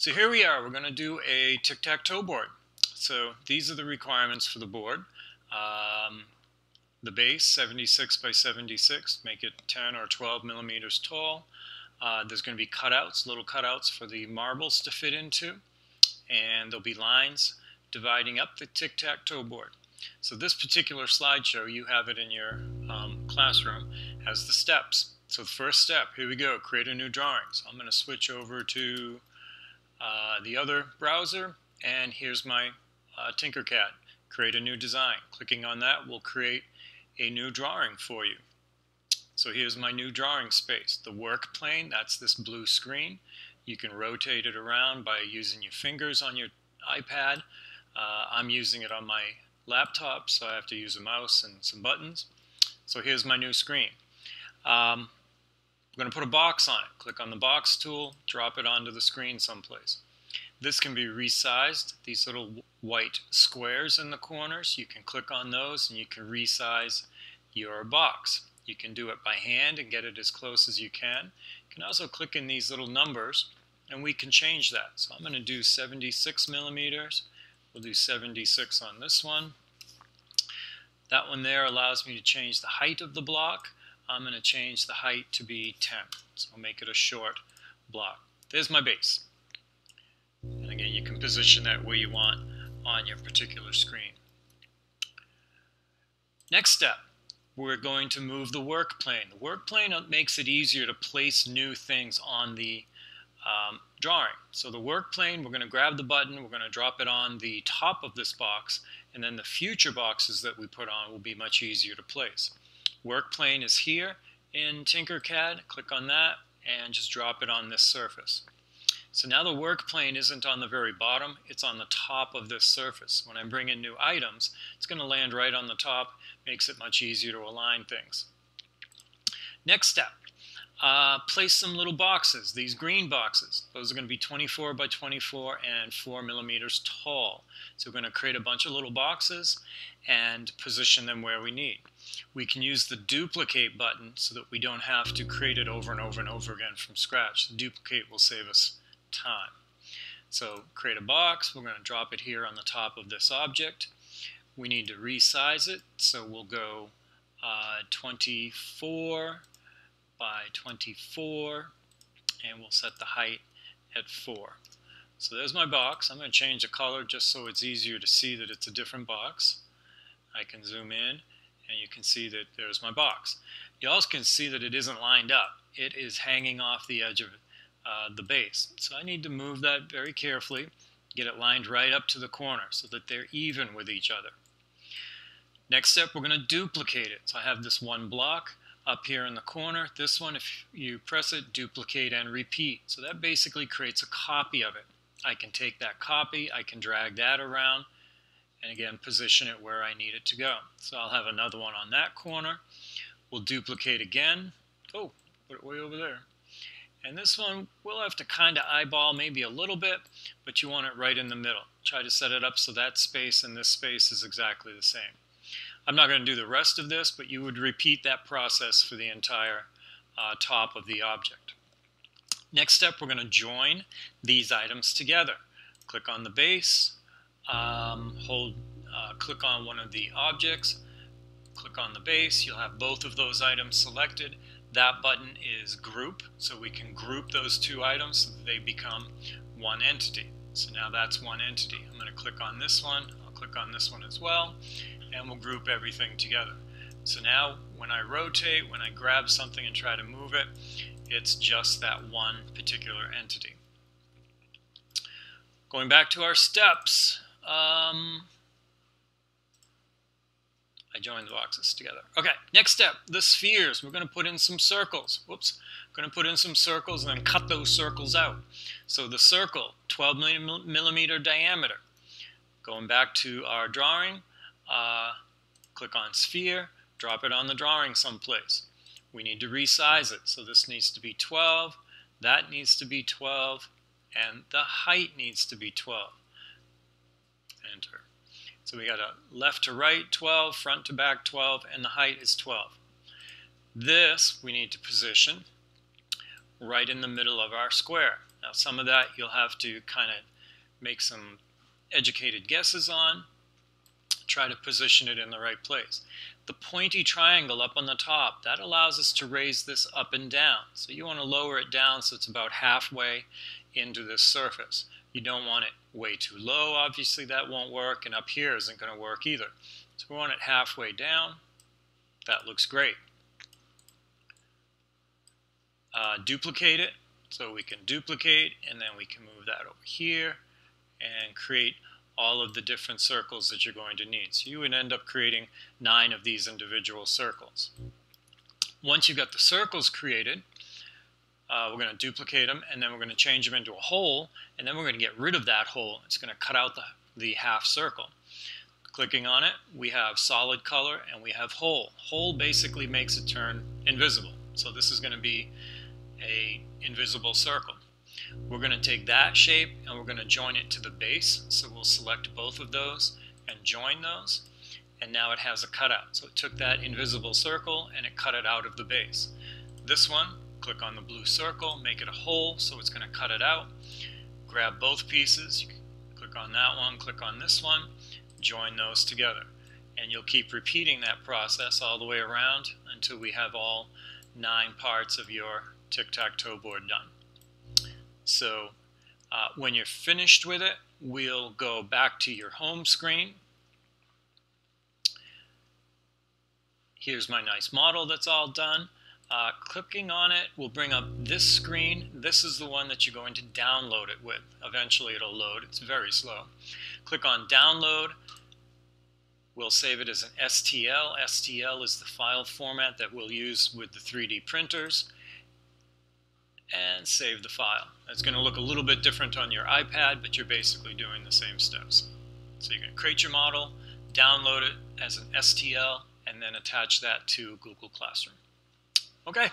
So here we are. We're going to do a tic-tac-toe board. So these are the requirements for the board. The base, 76 by 76, make it 10 or 12 millimeters tall. There's going to be cutouts, little cutouts for the marbles to fit into, and there'll be lines dividing up the tic-tac-toe board. So this particular slideshow, you have it in your classroom, has the steps. So the first step, here we go, create a new drawing. So I'm going to switch over to the other browser, and here's my TinkerCAD. Create a new design. Clicking on that will create a new drawing for you. So here's my new drawing space. The work plane, that's this blue screen. You can rotate it around by using your fingers on your iPad. I'm using it on my laptop, so I have to use a mouse and some buttons. So here's my new screen. I'm going to put a box on it. Click on the box tool, drop it onto the screen someplace. This can be resized. These little white squares in the corners, you can click on those and you can resize your box. You can do it by hand and get it as close as you can. You can also click in these little numbers and we can change that. So I'm going to do 76 millimeters. We'll do 76 on this one. That one there allows me to change the height of the block. I'm going to change the height to be 10. So I'll make it a short block. There's my base. And again, you can position that where you want on your particular screen. Next step, we're going to move the work plane. The work plane makes it easier to place new things on the drawing. So the work plane, we're going to grab the button, we're going to drop it on the top of this box, and then the future boxes that we put on will be much easier to place. Work plane is here in TinkerCAD. Click on that and just drop it on this surface. So now the work plane isn't on the very bottom, it's on the top of this surface. When I bring in new items, it's going to land right on the top, makes it much easier to align things. Next step, place some little boxes, these green boxes. Those are going to be 24 by 24 and 4 millimeters tall. So we're going to create a bunch of little boxes and position them where we need. We can use the duplicate button so that we don't have to create it over and over and over again from scratch. The duplicate will save us time. So create a box, we're going to drop it here on the top of this object. We need to resize it, so we'll go 24 by 24, and we'll set the height at 4. So there's my box. I'm going to change the color just so it's easier to see that it's a different box. I can zoom in and you can see that there's my box. You also can see that it isn't lined up. It is hanging off the edge of the base. So I need to move that very carefully, get it lined right up to the corner so that they're even with each other. Next step, we're going to duplicate it. So I have this one block up here in the corner. This one, if you press it, duplicate and repeat. So that basically creates a copy of it. I can take that copy, I can drag that around, and again position it where I need it to go. So I'll have another one on that corner. We'll duplicate again. Oh, put it way over there. And this one we'll have to kind of eyeball maybe a little bit, but you want it right in the middle. Try to set it up so that space and this space is exactly the same. I'm not going to do the rest of this, but you would repeat that process for the entire top of the object. Next step, we're going to join these items together. Click on the base, click on one of the objects, click on the base. You'll have both of those items selected. That button is group, so we can group those two items so that they become one entity. So now that's one entity. I'm going to click on this one, I'll click on this one as well, and we'll group everything together. So now when I rotate, when I grab something and try to move it, it's just that one particular entity. Going back to our steps, I joined the boxes together. Okay, next step, the spheres. We're going to put in some circles. Whoops. We're going to put in some circles and then cut those circles out. So the circle, 12 millimeter diameter. Going back to our drawing, click on sphere, drop it on the drawing someplace. We need to resize it. So this needs to be 12, that needs to be 12, and the height needs to be 12. Enter. So we got a left to right 12, front to back 12, and the height is 12. This we need to position right in the middle of our square. Now some of that you'll have to kind of make some educated guesses on. Try to position it in the right place. The pointy triangle up on the top, that allows us to raise this up and down. So you want to lower it down so it's about halfway into this surface. You don't want it way too low, obviously that won't work, and up here isn't going to work either. So we want it halfway down. That looks great. Duplicate it, so we can duplicate, and then we can move that over here and create all of the different circles that you're going to need. So you would end up creating 9 of these individual circles. Once you've got the circles created, we're going to duplicate them, and then we're going to change them into a hole, and then we're going to get rid of that hole. It's going to cut out the half circle. Clicking on it, we have solid color and we have hole. Hole basically makes it turn invisible. So this is going to be an invisible circle. We're going to take that shape and we're going to join it to the base. So we'll select both of those and join those. And now it has a cutout. So it took that invisible circle and it cut it out of the base. This one, click on the blue circle, make it a hole, so it's going to cut it out. Grab both pieces, you can click on that one, click on this one, join those together. And you'll keep repeating that process all the way around until we have all 9 parts of your tic-tac-toe board done. So when you're finished with it, we'll go back to your home screen. Here's my nice model that's all done. Clicking on it will bring up this screen. This is the one that you're going to download it with. Eventually it'll load. It's very slow. Click on download. We'll save it as an STL. STL is the file format that we'll use with the 3D printers. And save the file. It's going to look a little bit different on your iPad, but you're basically doing the same steps. So you're going to create your model, download it as an STL, and then attach that to Google Classroom. Okay.